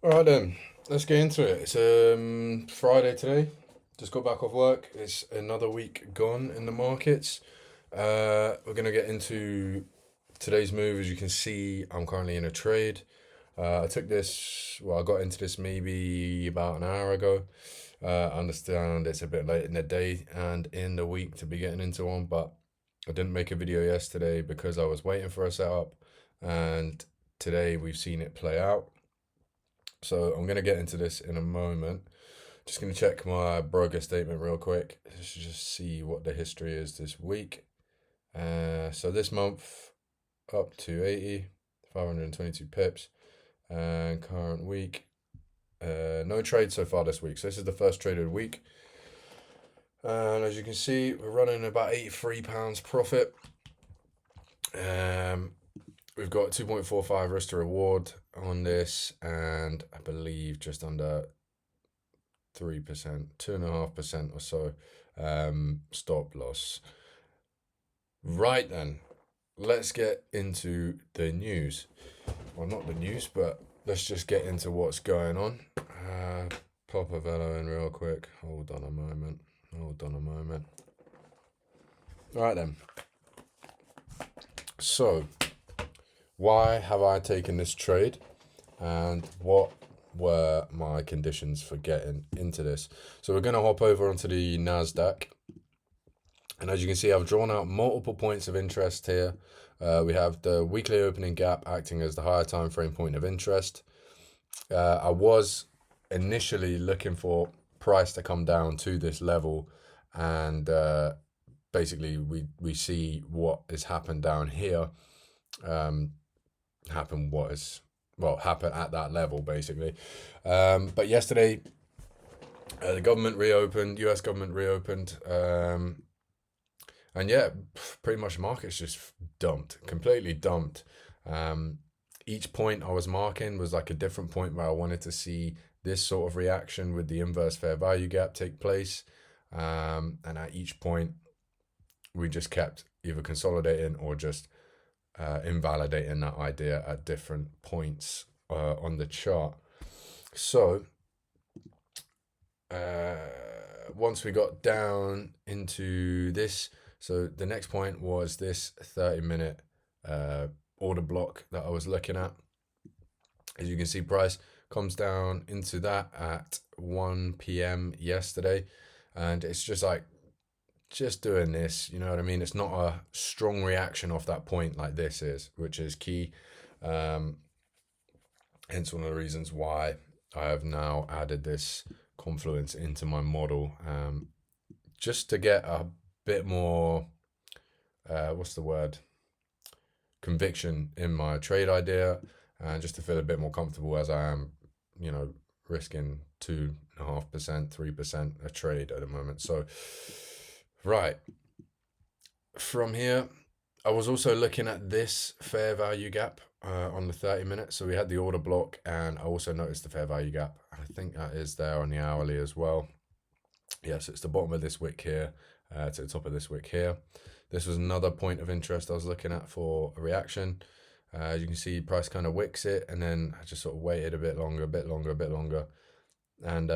All right then, let's get into it. It's Friday today. Just got back off work. It's another week gone in the markets. We're gonna get into today's move. As you can see, I'm currently in a trade. I took this. Well, I got into this maybe about an hour ago. I understand it's a bit late in the day and in the week to be getting into one, but I didn't make a video yesterday because I was waiting for a setup, and today we've seen it play out. So I'm going to get into this in a moment. Just going to check my broker statement real quick. Let's just see what the history is this week. So this month up to 80, 522 pips. And current week, no trade so far this week. So this is the first traded week. And as you can see, we're running about £83 profit. Um, we've got 2.45 risk to reward on this, and I believe just under 3%, 2.5% or so stop loss. Right then, let's get into the news. Well, not the news, but let's just get into what's going on. Pop a velo in real quick. Hold on a moment. Hold on a moment. All right then. So, why have I taken this trade, and what were my conditions for getting into this? So we're going to hop over onto the NASDAQ. And as you can see, I've drawn out multiple points of interest here. We have the weekly opening gap acting as the higher time frame point of interest. I was initially looking for price to come down to this level, and basically we see what has happened down here. Happen at that level basically. But yesterday, the government reopened, US government reopened, and yeah, pretty much markets just dumped, completely dumped. Each point I was marking was like a different point where I wanted to see this sort of reaction with the inverse fair value gap take place. And at each point, we just kept either consolidating or just invalidating that idea at different points on the chart. So once we got down into this, so the next point was this 30-minute order block that I was looking at. As you can see, price comes down into that at 1 p.m. yesterday, and it's just like just doing this, you know what I mean? It's not a strong reaction off that point like this is, which is key. Hence one of the reasons why I have now added this confluence into my model, just to get a bit more, what's the word? Conviction in my trade idea, and just to feel a bit more comfortable as I am, risking 2.5%, 3% a trade at the moment. So, right. From here, I was also looking at this fair value gap on the 30 minutes. So we had the order block, and I also noticed the fair value gap. I think that is there on the hourly as well. Yes, it's the bottom of this wick here to the top of this wick here. This was another point of interest I was looking at for a reaction. As you can see, price kind of wicks it, and then I just sort of waited a bit longer, a bit longer, a bit longer. And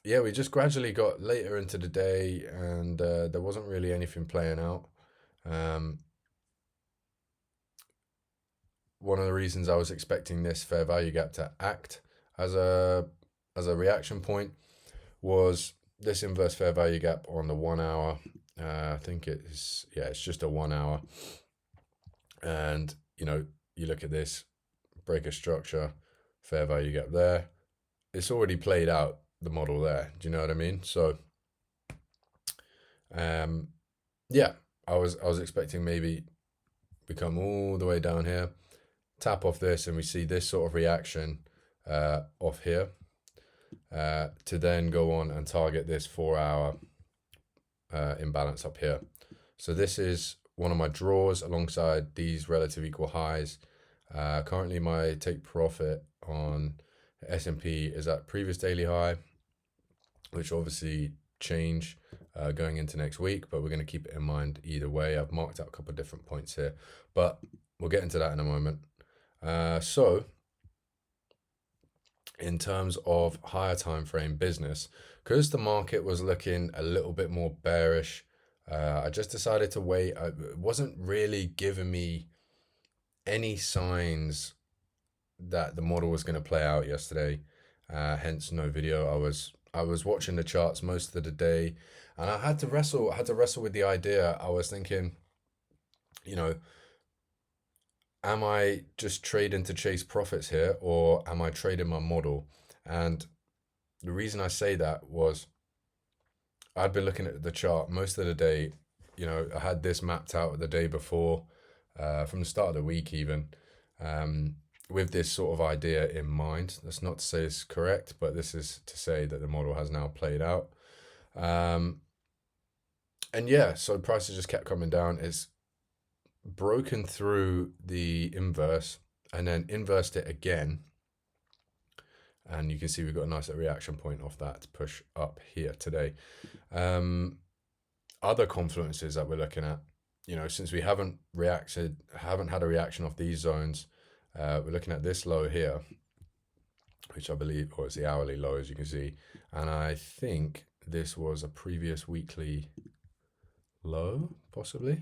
yeah, we just gradually got later into the day, and there wasn't really anything playing out. One of the reasons I was expecting this fair value gap to act as a reaction point was this inverse fair value gap on the 1 hour. I think it's just a 1 hour. And you look at this breaker structure, fair value gap there. It's already played out the model there. Do you know what I mean? So, yeah, I was expecting maybe we come all the way down here, tap off this, and we see this sort of reaction off here to then go on and target this 4 hour imbalance up here. So this is one of my draws alongside these relative equal highs. Currently my take profit on S&P is at previous daily high, which obviously change going into next week, but we're going to keep it in mind either way. I've marked out a couple of different points here, but we'll get into that in a moment. So in terms of higher time frame business, because the market was looking a little bit more bearish. I just decided to wait. It wasn't really giving me any signs that the model was going to play out yesterday. Hence no video. I was watching the charts most of the day, and I had to wrestle. I had to wrestle with the idea. I was thinking, you know, am I just trading to chase profits here, or am I trading my model? And the reason I say that was I'd been looking at the chart most of the day. I had this mapped out the day before, from the start of the week even, um, with this sort of idea in mind. That's not to say it's correct, but this is to say that the model has now played out. Um, and yeah, so prices just kept coming down. It's broken through the inverse and then inversed it again. And you can see we've got a nice reaction point off that to push up here today. Other confluences that we're looking at, since we haven't had a reaction off these zones, we're looking at this low here, which I believe, or it's the hourly low, as you can see. And I think this was a previous weekly low, possibly.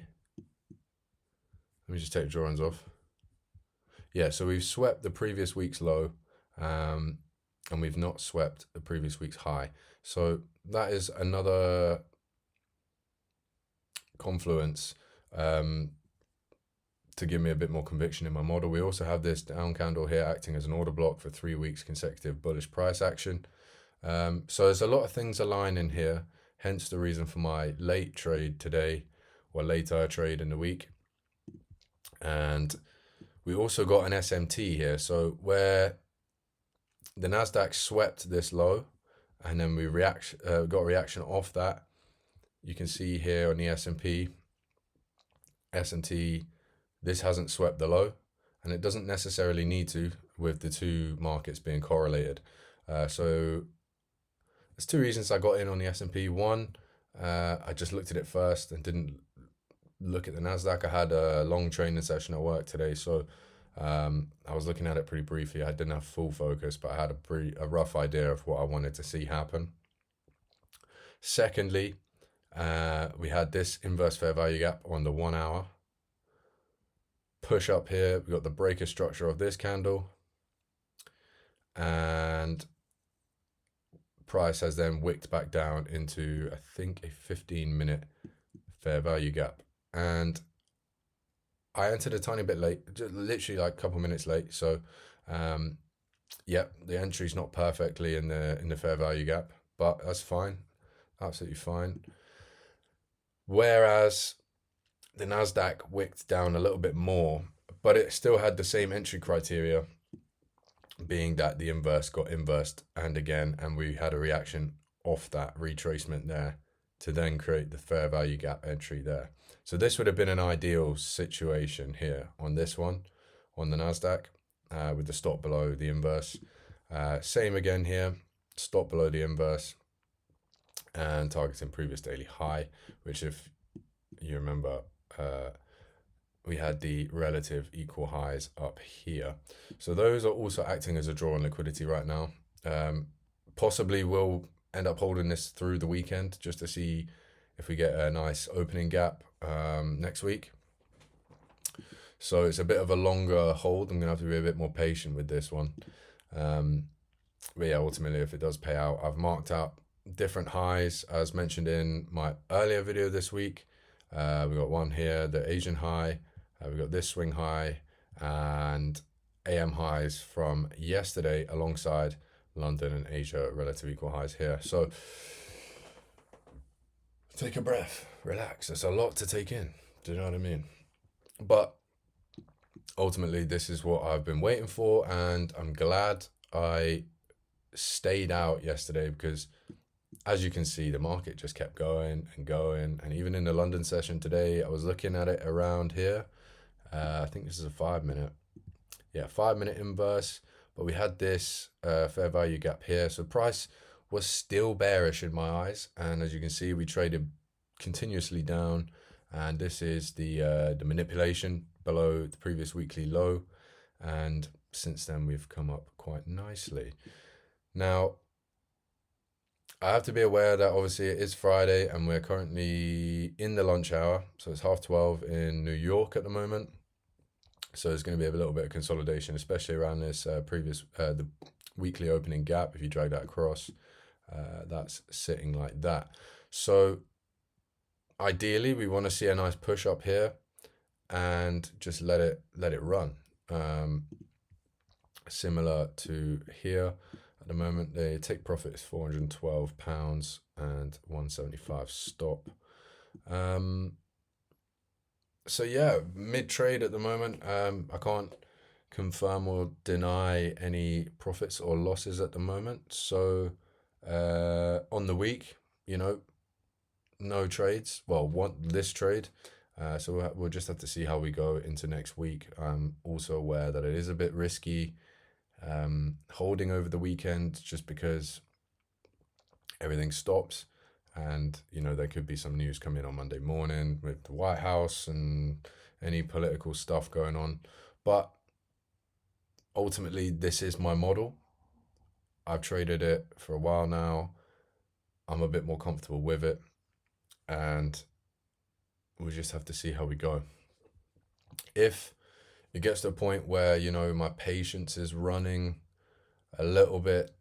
Let me just take the drawings off. Yeah, so we've swept the previous week's low, and we've not swept the previous week's high. So that is another confluence, to give me a bit more conviction in my model. We also have this down candle here acting as an order block for 3 weeks consecutive bullish price action. So there's a lot of things aligning here, hence the reason for my late trade today, or later trade in the week. And we also got an SMT here. So where the Nasdaq swept this low, and then we got a reaction off that. You can see here on the S&P, S&T, this hasn't swept the low, and it doesn't necessarily need to with the two markets being correlated. So there's two reasons I got in on the S&P. One, I just looked at it first and didn't look at the Nasdaq. I had a long training session at work today, so I was looking at it pretty briefly. I didn't have full focus, but I had a rough idea of what I wanted to see happen. Secondly, we had this inverse fair value gap on the 1 hour. Push up here, we got the breaker structure of this candle, and price has then wicked back down into, I think, a 15-minute fair value gap. And I entered a tiny bit late, just literally like a couple minutes late. So, yeah, the entry's not perfectly in the fair value gap, but that's fine, absolutely fine. Whereas the Nasdaq wicked down a little bit more, but it still had the same entry criteria, being that the inverse got inversed and again, and we had a reaction off that retracement there to then create the fair value gap entry there. So this would have been an ideal situation here on this one, on the Nasdaq, with the stop below the inverse. Same again here, stop below the inverse, and targeting previous daily high, which, if you remember, we had the relative equal highs up here. So those are also acting as a draw on liquidity right now. Possibly we'll end up holding this through the weekend just to see if we get a nice opening gap next week. So it's a bit of a longer hold. I'm going to have to be a bit more patient with this one. But yeah, ultimately, if it does pay out, I've marked out different highs as mentioned in my earlier video this week. We got one here, the Asian high. We got this swing high and AM highs from yesterday alongside London and Asia relative equal highs here. So take a breath, relax. There's a lot to take in. Do you know what I mean? But ultimately, this is what I've been waiting for, and I'm glad I stayed out yesterday because, as you can see, the market just kept going and going. And even in the London session today, I was looking at it around here. I think this is a 5-minute. Yeah, 5-minute inverse. But we had this fair value gap here. So price was still bearish in my eyes. And as you can see, we traded continuously down. And this is the manipulation below the previous weekly low. And since then we've come up quite nicely. Now, I have to be aware that obviously it is Friday and we're currently in the lunch hour. So it's 12:30 in New York at the moment. So there's going to be a little bit of consolidation, especially around this the weekly opening gap. If you drag that across, that's sitting like that. So ideally, we want to see a nice push up here and just let it run. Similar to here at the moment, the take profit is £412 and 175 stop. So yeah, mid trade at the moment. I can't confirm or deny any profits or losses at the moment. So on the week, you know, no trades. Well, this trade. So we'll just have to see how we go into next week. I'm also aware that it is a bit risky holding over the weekend just because everything stops. And, you know, there could be some news coming on Monday morning with the White House and any political stuff going on. But ultimately, this is my model. I've traded it for a while now. I'm a bit more comfortable with it. And we'll just have to see how we go. If it gets to a point where, you know, my patience is running a little bit,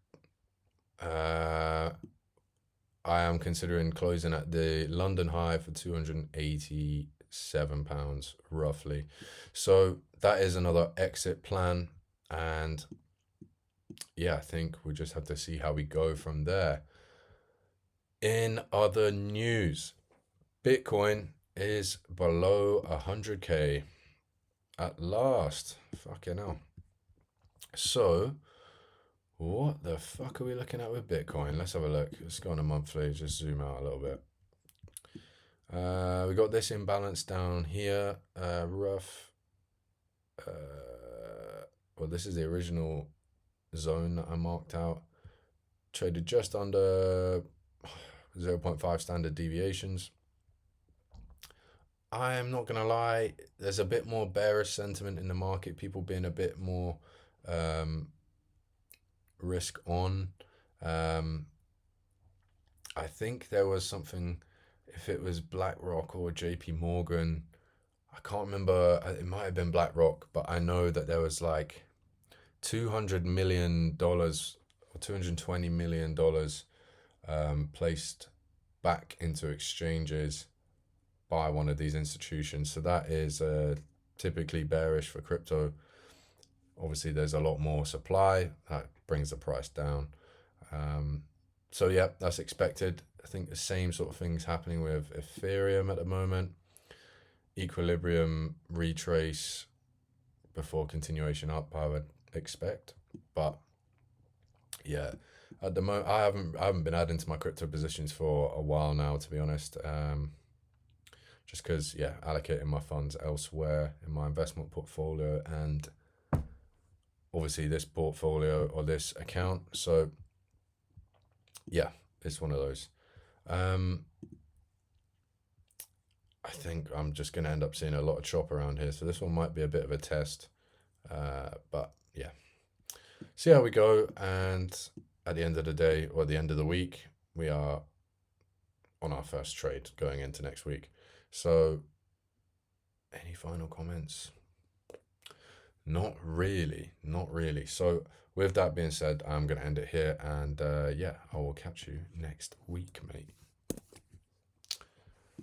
I am considering closing at the London high for £287 roughly. So that is another exit plan. And yeah, I think we'll just have to see how we go from there. In other news, Bitcoin is below 100K at last. Fucking hell. So what the fuck are we looking at with Bitcoin? Let's have a look. Let's go on a monthly, just zoom out a little bit. We got this imbalance down here, rough. Well, this is the original zone that I marked out. Traded just under 0.5 standard deviations. I am not going to lie, there's a bit more bearish sentiment in the market, people being a bit more risk on. I think there was something, if it was BlackRock or JP Morgan, I can't remember, it might have been BlackRock, but I know that there was like $200 million or $220 million placed back into exchanges by one of these institutions. So that is typically bearish for crypto. Obviously, there's a lot more supply. That brings the price down. So yeah, that's expected. I think the same sort of things happening with Ethereum at the moment. Equilibrium retrace before continuation up, I would expect. But yeah, at the moment, I haven't been adding to my crypto positions for a while now, to be honest. Just because, yeah, allocating my funds elsewhere in my investment portfolio and obviously this portfolio or this account. So yeah, it's one of those. I think I'm just going to end up seeing a lot of chop around here. So this one might be a bit of a test. But yeah, see how we go. And at the end of the day or the end of the week, we are on our first trade going into next week. So any final comments? Not really. So with that being said, I'm going to end it here. And yeah, I will catch you next week, mate.